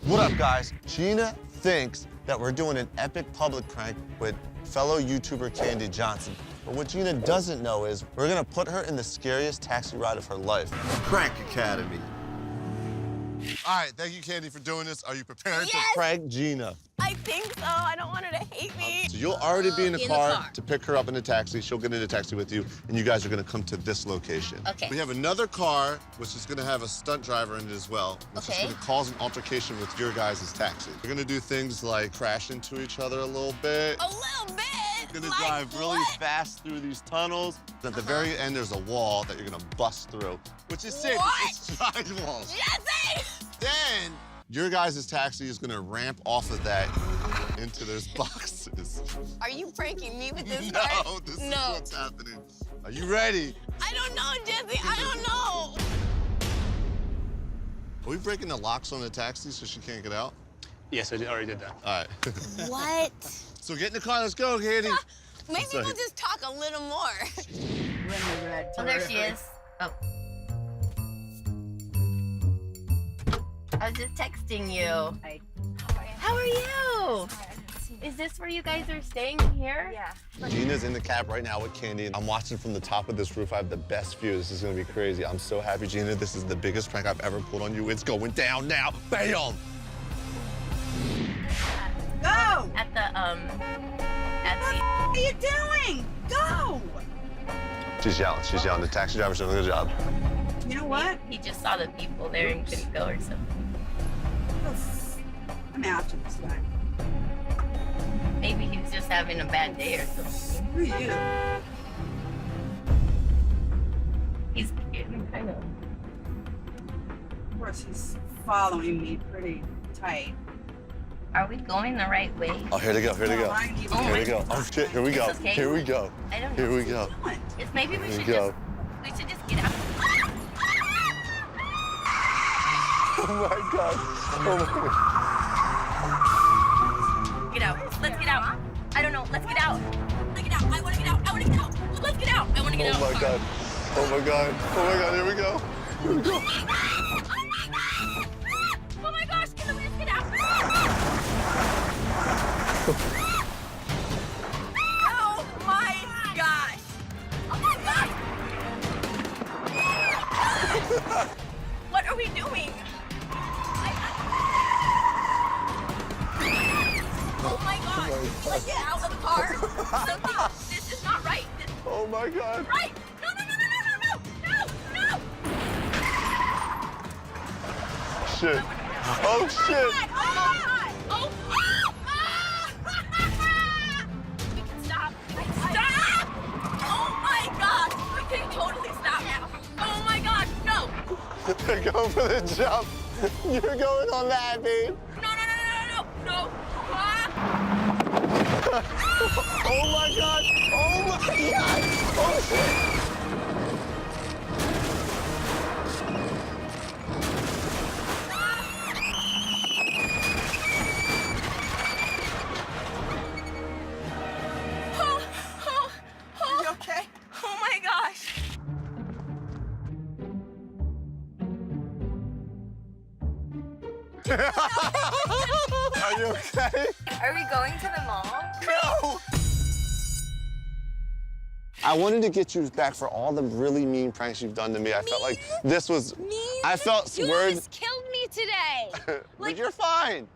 What up, guys? Gina thinks that we're doing an epic public prank with fellow YouTuber Candy Johnson. But what Gina doesn't know is we're gonna put her in the scariest taxi ride of her life. Prank Academy. All right, thank you, Candy, for doing this. Are you prepared to prank Gina? I think so. I don't want her to hate me. So you'll already be in the car to pick her up in a taxi. She'll get in a taxi with you, and you guys are gonna come to this location. Okay. We have another car, which is gonna have a stunt driver in it as well, which is gonna cause an altercation with your guys' taxi. We're gonna do things like crash into each other a little bit. A little bit? You're gonna drive really fast through these tunnels. At the very end, there's a wall that you're gonna bust through, which is safe. It's giant walls. Jesse! Then your guys' taxi is gonna ramp off of that into those boxes. Are you pranking me with this No, part? this is what's happening. Are you ready? I don't know, Jesse. I don't know. Are we breaking the locks on the taxi so she can't get out? Yes, I already did that. All right. What? So get in the car, let's go, Candy. Maybe we'll just talk a little more. Oh, there she is. Oh. I was just texting you. Hi. How are you? Is this where you guys are staying here? Yeah. Gina's in the cab right now with Candy. I'm watching from the top of this roof. I have the best view. This is gonna be crazy. I'm so happy, Gina. This is the biggest prank I've ever pulled on you. It's going down now. Bam! Go! At the, What are you doing? Go! She's yelling. She's yelling. The taxi driver's doing a good job. You know what? he just saw the people there and couldn't go or something. I'm after this guy. Maybe he was just having a bad day or something. Who are you? He's getting kind of. Of course, he's following me pretty tight. Are we going the right way? Oh, here they go. Here they go. Oh, Here we go. Oh shit. Here we go. It's okay. Here we go. I don't know. Here we go. It's maybe we Here we should go. just get out. Oh my god. Oh my god. Get out. Let's get out. I don't know. Let's get out. Let's get out. I want to get out. I want to get out. Let's get out. I want to get out. Oh my god. Oh my god. Oh my god. Here we go. Here we go. Oh my gosh. Can we just get out? Oh my gosh. Oh my gosh. What are we doing? Oh my god. Let's get out of the car. Something. This is not right. This Oh my god. right. No, no, no, no, no, no, no, no, no. Shit. Oh shit. Oh my god. Oh. We can stop. Stop. Oh my god. We can totally stop now. Oh my god. No. They're going for the jump. You're going on that, babe. No, no, no, no, no, no. No. Ah. Oh my god. Oh my god. Oh shit. Oh, oh, oh. You okay? Oh my gosh. Are you okay? Are we going to the mall? No! I wanted to get you back for all the really mean pranks you've done to me. I felt like this was... I felt You words... almost killed me today. But you're fine.